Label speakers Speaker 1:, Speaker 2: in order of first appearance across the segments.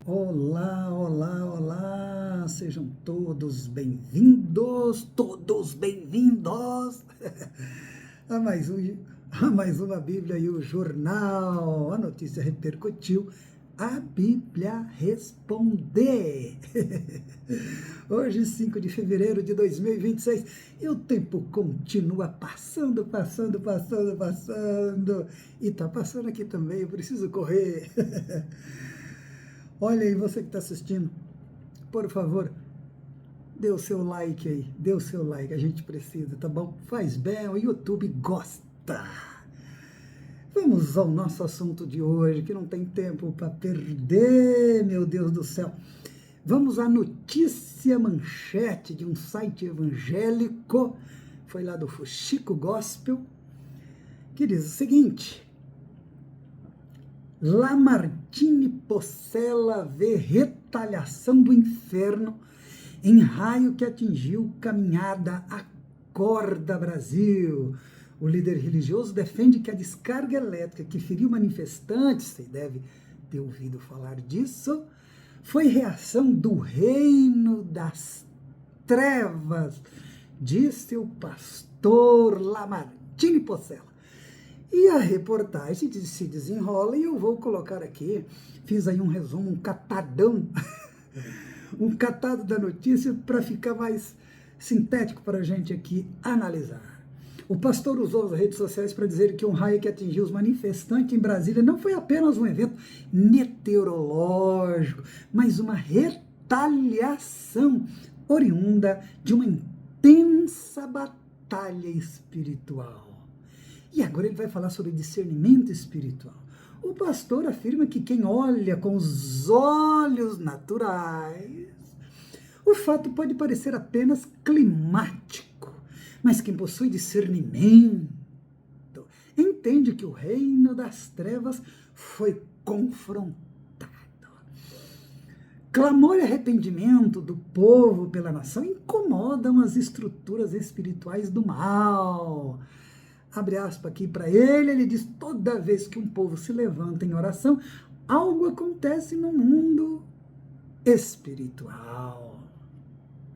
Speaker 1: Olá, olá, olá, sejam todos bem-vindos a mais uma Bíblia e o Jornal. A notícia repercutiu, a Bíblia Responder. Hoje, 5 de fevereiro de 2026, e o tempo continua passando, e tá passando aqui também, eu preciso correr. Olha aí, você que está assistindo, por favor, dê o seu like aí, dê o seu like, a gente precisa, tá bom? Faz bem, o YouTube gosta. Vamos ao nosso assunto de hoje, que não tem tempo para perder, meu Deus do céu. Vamos à notícia manchete de um site evangélico, foi lá do Fuxico Gospel, que diz o seguinte: Lamartine Porcela vê retaliação do inferno em raio que atingiu caminhada Acorda Brasil. O líder religioso defende que a descarga elétrica que feriu manifestantes, você deve ter ouvido falar disso, foi reação do reino das trevas, disse o pastor Lamartine Porcela. E a reportagem se desenrola e eu vou colocar aqui, fiz aí um resumo, um catadão, um catado da notícia para ficar mais sintético para a gente aqui analisar. O pastor usou as redes sociais para dizer que um raio que atingiu os manifestantes em Brasília não foi apenas um evento meteorológico, mas uma retaliação oriunda de uma intensa batalha espiritual. E agora ele vai falar sobre discernimento espiritual. O pastor afirma que quem olha com os olhos naturais, o fato pode parecer apenas climático, mas quem possui discernimento entende que o reino das trevas foi confrontado. Clamor e arrependimento do povo pela nação incomodam as estruturas espirituais do mal. Abre aspas aqui para ele diz: toda vez que um povo se levanta em oração, algo acontece no mundo espiritual.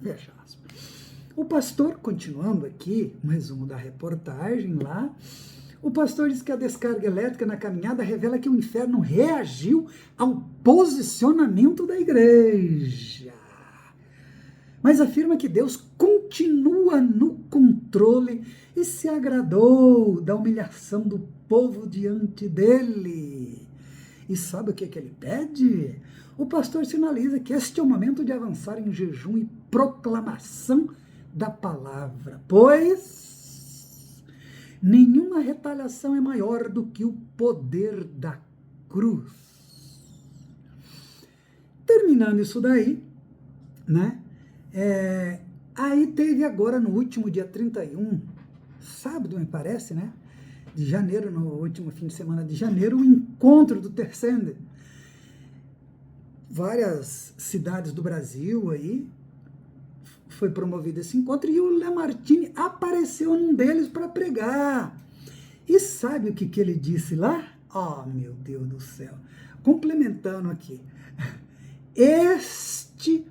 Speaker 1: Fecha aspas. O pastor, continuando aqui, um resumo da reportagem lá, o pastor diz que a descarga elétrica na caminhada revela que o inferno reagiu ao posicionamento da igreja, mas afirma que Deus continua no controle e se agradou da humilhação do povo diante dele. E sabe o que ele pede? O pastor sinaliza que este é o momento de avançar em jejum e proclamação da palavra, pois nenhuma retaliação é maior do que o poder da cruz. Terminando isso daí, né? Aí teve agora no último dia 31, sábado me parece, né? De janeiro, no último fim de semana de janeiro, o encontro do Tercender. Várias cidades do Brasil aí, foi promovido esse encontro e o Lamartine apareceu num deles para pregar. E sabe o que ele disse lá? Oh, meu Deus do céu. Complementando aqui. Este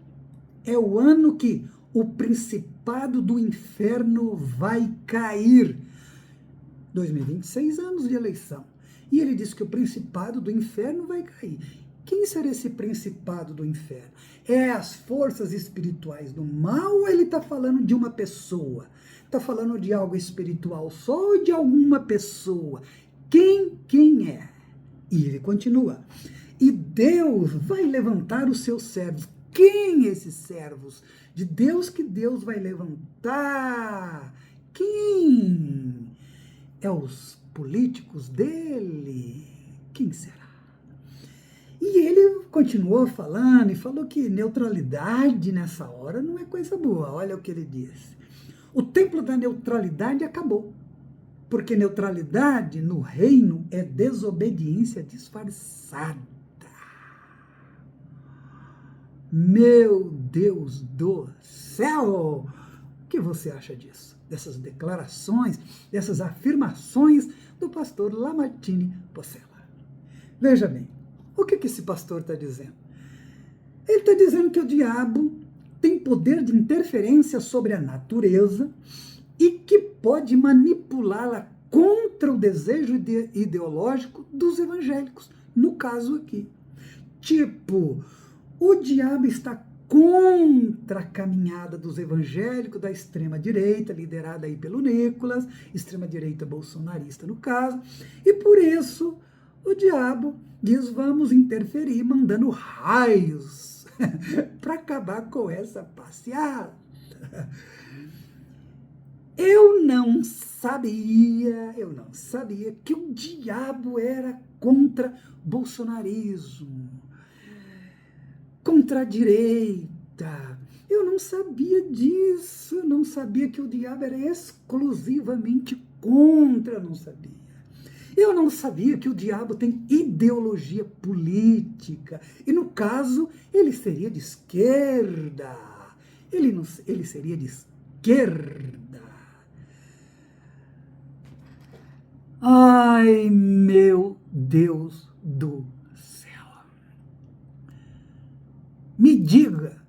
Speaker 1: é o ano que o principado do inferno vai cair. 2026 anos de eleição. E ele disse que o principado do inferno vai cair. Quem será esse principado do inferno? É as forças espirituais do mal ou ele está falando de uma pessoa? Está falando de algo espiritual só ou de alguma pessoa? Quem é? E ele continua. E Deus vai levantar os seus servos. Quem esses servos de Deus que Deus vai levantar? Quem? É os políticos dele? Quem será? E ele continuou falando e falou que neutralidade nessa hora não é coisa boa. Olha o que ele disse. O templo da neutralidade acabou, porque neutralidade no reino é desobediência disfarçada. Meu Deus do céu! O que você acha disso? Dessas declarações, dessas afirmações do pastor Lamartine Porcela? Veja bem, o que esse pastor está dizendo? Ele está dizendo que o diabo tem poder de interferência sobre a natureza e que pode manipulá-la contra o desejo ideológico dos evangélicos, no caso aqui. Tipo, o diabo está contra a caminhada dos evangélicos da extrema-direita, liderada aí pelo Nicolas, extrema-direita bolsonarista no caso, e por isso o diabo diz, vamos interferir mandando raios para acabar com essa passeata. Eu não sabia que o diabo era contra bolsonarismo, contra a direita. Eu não sabia disso, eu não sabia que o diabo era exclusivamente contra, eu não sabia. Eu não sabia que o diabo tem ideologia política, e no caso, ele seria de esquerda. Ele seria de esquerda. Ai, meu Deus do céu. Me diga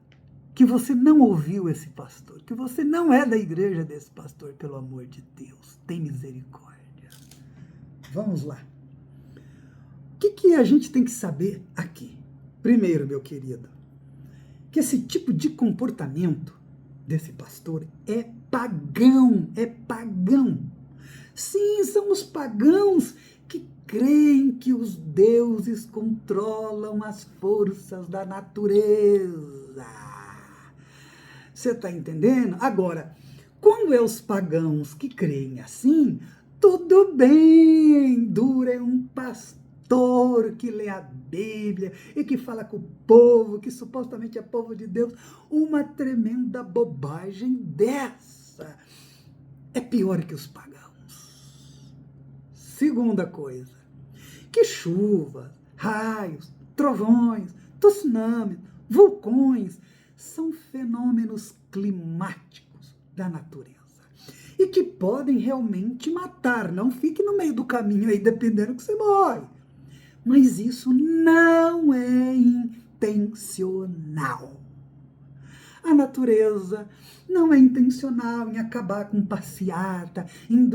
Speaker 1: que você não ouviu esse pastor, que você não é da igreja desse pastor, pelo amor de Deus. Tem misericórdia. Vamos lá. O que a gente tem que saber aqui? Primeiro, meu querido, que esse tipo de comportamento desse pastor é pagão, é pagão. Sim, são os pagãos que creem que os deuses controlam as forças da natureza. Você está entendendo? Agora, quando é os pagãos que creem assim, tudo bem, Dura é um pastor que lê a Bíblia e que fala com o povo, que supostamente é povo de Deus, uma tremenda bobagem dessa. É pior que os pagãos. Segunda coisa, que chuvas, raios, trovões, tsunamis, vulcões são fenômenos climáticos da natureza e que podem realmente matar. Não fique no meio do caminho aí dependendo que você morre. Mas isso não é intencional. A natureza não é intencional em acabar com passeata, em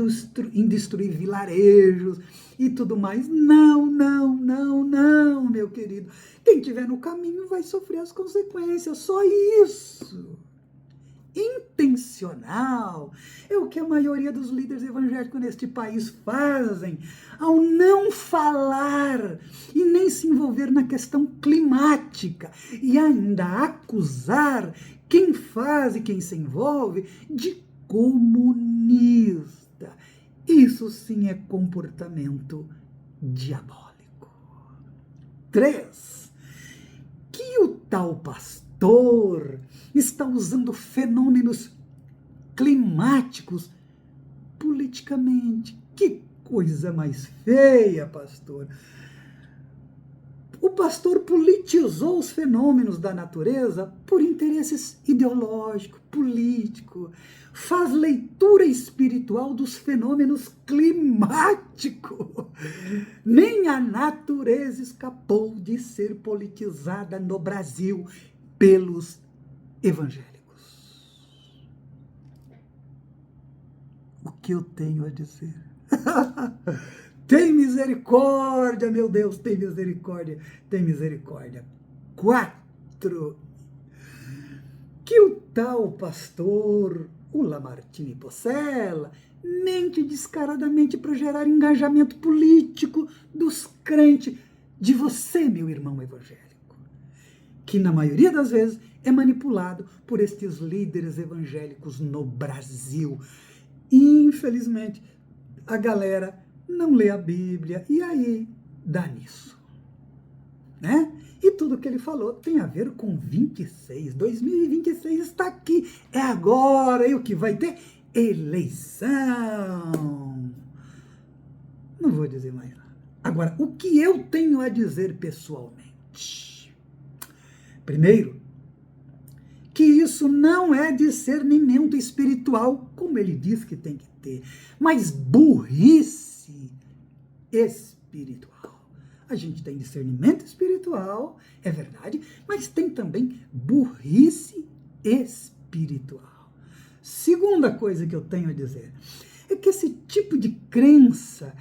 Speaker 1: destruir vilarejos e tudo mais. Não, meu querido. Quem estiver no caminho vai sofrer as consequências, só isso. Intencional é o que a maioria dos líderes evangélicos neste país fazem ao não falar e nem se envolver na questão climática e ainda acusar quem faz e quem se envolve de comunista. Isso sim é comportamento diabólico. 3. Que o tal pastor está usando fenômenos climáticos politicamente. Que coisa mais feia, pastor. O pastor politizou os fenômenos da natureza por interesses ideológicos, políticos, faz leitura espiritual dos fenômenos climáticos. Nem a natureza escapou de ser politizada no Brasil pelos evangélicos. O que eu tenho a dizer? Tem misericórdia, meu Deus, tem misericórdia, tem misericórdia. 4. Que o tal pastor, o Lamartine Possela, mente descaradamente para gerar engajamento político dos crentes, de você, meu irmão evangélico, que na maioria das vezes é manipulado por estes líderes evangélicos no Brasil. Infelizmente, a galera não lê a Bíblia, e aí dá nisso, né? E tudo que ele falou tem a ver com 2026 está aqui, é agora, e o que vai ter? Eleição. Não vou dizer mais nada. Agora, o que eu tenho a dizer pessoalmente? Primeiro, que isso não é discernimento espiritual, como ele diz que tem que ter, mas burrice espiritual. A gente tem discernimento espiritual, é verdade, mas tem também burrice espiritual. Segunda coisa que eu tenho a dizer é que esse tipo de crença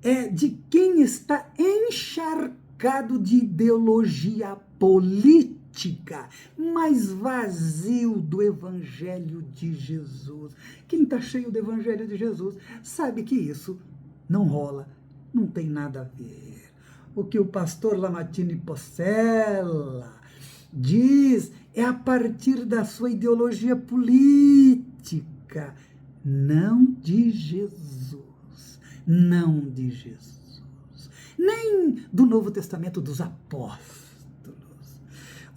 Speaker 1: é de quem está encharcado de ideologia política, mas vazio do Evangelho de Jesus. Quem está cheio do Evangelho de Jesus sabe que isso não rola, não tem nada a ver. O que o pastor Lamartine Possella diz é a partir da sua ideologia política, não de Jesus, não de Jesus, nem do Novo Testamento dos apóstolos.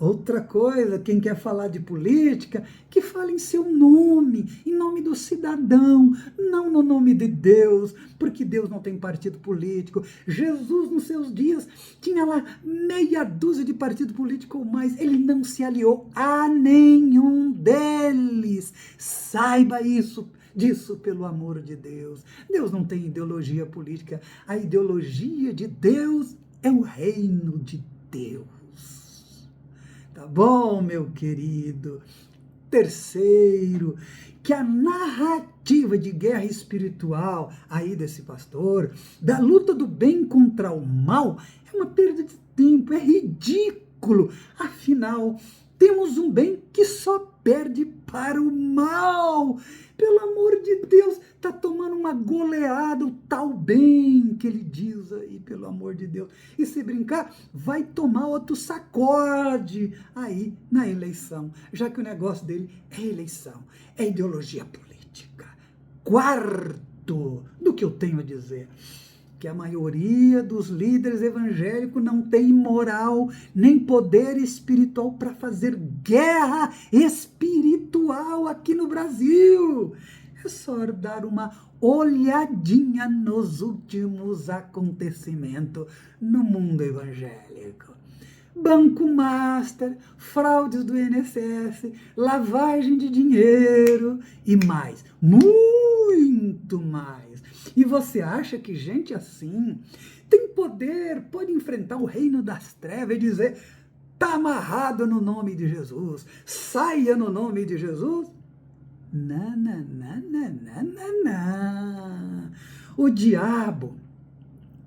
Speaker 1: Outra coisa, quem quer falar de política, que fala em seu nome, em nome do cidadão, não no nome de Deus, porque Deus não tem partido político. Jesus, nos seus dias, tinha lá meia dúzia de partido político ou mais, ele não se aliou a nenhum deles. Saiba disso pelo amor de Deus. Deus não tem ideologia política, a ideologia de Deus é o reino de Deus. Tá bom, meu querido? Terceiro, que a narrativa de guerra espiritual aí desse pastor, da luta do bem contra o mal, é uma perda de tempo, é ridículo. Afinal, temos um bem que só perde para o mal. Pelo amor de Deus, está tomando uma goleada o tal bem que ele diz aí, pelo amor de Deus. E se brincar, vai tomar outro sacode aí na eleição, já que o negócio dele é eleição, é ideologia política. Quarto do que eu tenho a dizer, que a maioria dos líderes evangélicos não tem moral nem poder espiritual para fazer guerra espiritual aqui no Brasil. É só dar uma olhadinha nos últimos acontecimentos no mundo evangélico. Banco Master, fraudes do INSS, lavagem de dinheiro e mais, muito mais. E você acha que gente assim tem poder, pode enfrentar o reino das trevas e dizer, tá amarrado no nome de Jesus, saia no nome de Jesus? Não, não, não, não, não, não, não. O diabo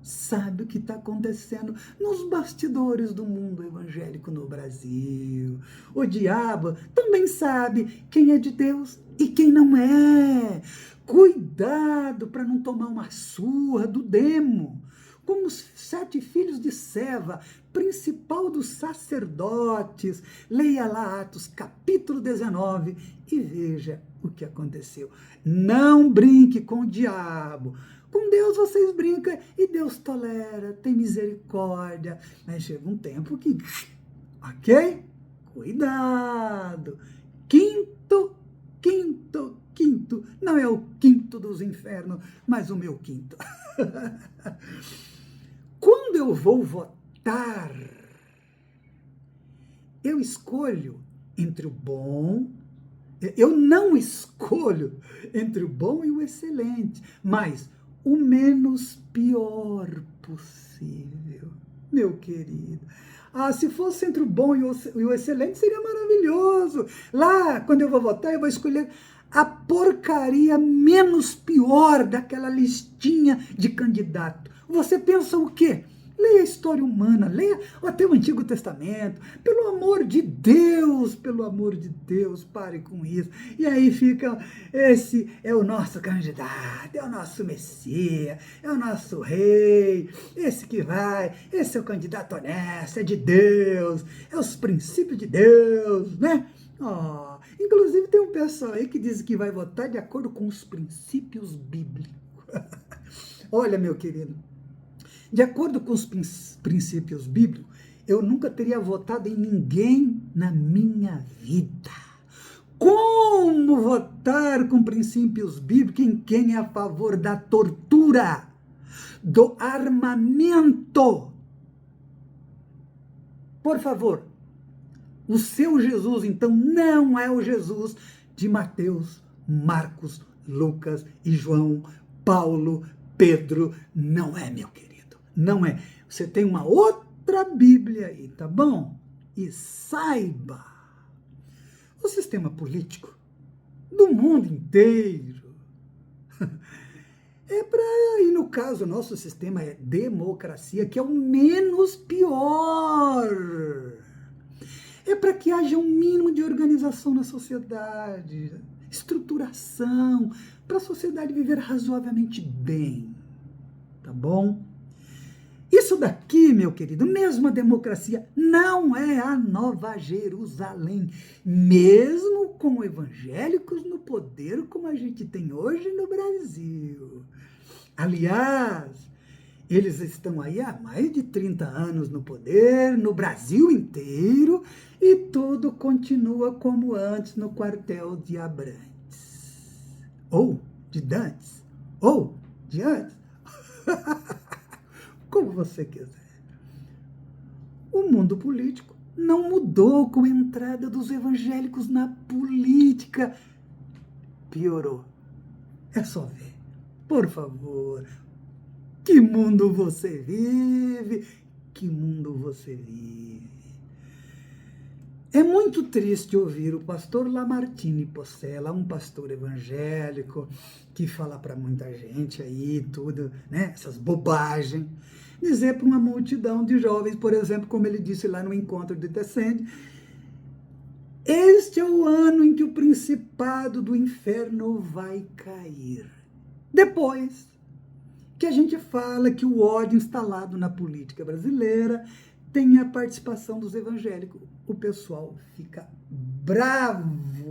Speaker 1: sabe o que está acontecendo nos bastidores do mundo evangélico no Brasil. O diabo também sabe quem é de Deus e quem não é. Cuidado para não tomar uma surra do demo, como os 7 filhos de Seva, principal dos sacerdotes. Leia lá Atos capítulo 19 e veja o que aconteceu. Não brinque com o diabo. Com Deus vocês brincam e Deus tolera, tem misericórdia. Mas chega um tempo que, ok? Cuidado. Quinto, não é o quinto dos infernos, mas o meu quinto. Quando eu vou votar, eu escolho entre o bom, eu não escolho entre o bom e o excelente, mas o menos pior possível, meu querido. Se fosse entre o bom e o excelente, seria maravilhoso. Lá, quando eu vou votar, eu vou escolher a porcaria menos pior daquela listinha de candidato. Você pensa o quê? Leia a história humana, leia até o Antigo Testamento. Pelo amor de Deus, pare com isso. E aí fica, esse é o nosso candidato, é o nosso Messias, é o nosso rei, esse que vai, esse é o candidato honesto, é de Deus, é os princípios de Deus, né? Inclusive tem um pessoal aí que diz que vai votar de acordo com os princípios bíblicos. Olha, meu querido, de acordo com os princípios bíblicos, eu nunca teria votado em ninguém na minha vida. Como votar com princípios bíblicos em quem é a favor da tortura, do armamento? Por favor, o seu Jesus, então, não é o Jesus de Mateus, Marcos, Lucas e João, Paulo, Pedro, não é, meu querido. Não é. Você tem uma outra Bíblia aí, tá bom? E saiba, o sistema político do mundo inteiro é para, e no caso, o nosso sistema é democracia, que é o menos pior. É para que haja um mínimo de organização na sociedade, estruturação, para a sociedade viver razoavelmente bem, tá bom? Isso daqui, meu querido, mesmo a democracia, não é a Nova Jerusalém, mesmo com evangélicos no poder como a gente tem hoje no Brasil. Aliás, eles estão aí há mais de 30 anos no poder, no Brasil inteiro, e tudo continua como antes no quartel de Abrantes. Ou de Dantes. Ou de antes. Como você quiser. O mundo político não mudou com a entrada dos evangélicos na política. Piorou. É só ver. Por favor. Que mundo você vive? Que mundo você vive? É muito triste ouvir o pastor Lamartine Possela, um pastor evangélico, que fala para muita gente aí, tudo, né, essas bobagens, dizer para uma multidão de jovens, por exemplo, como ele disse lá no encontro de Descende, este é o ano em que o principado do inferno vai cair. Depois que a gente fala que o ódio instalado na política brasileira tem a participação dos evangélicos, o pessoal fica bravo.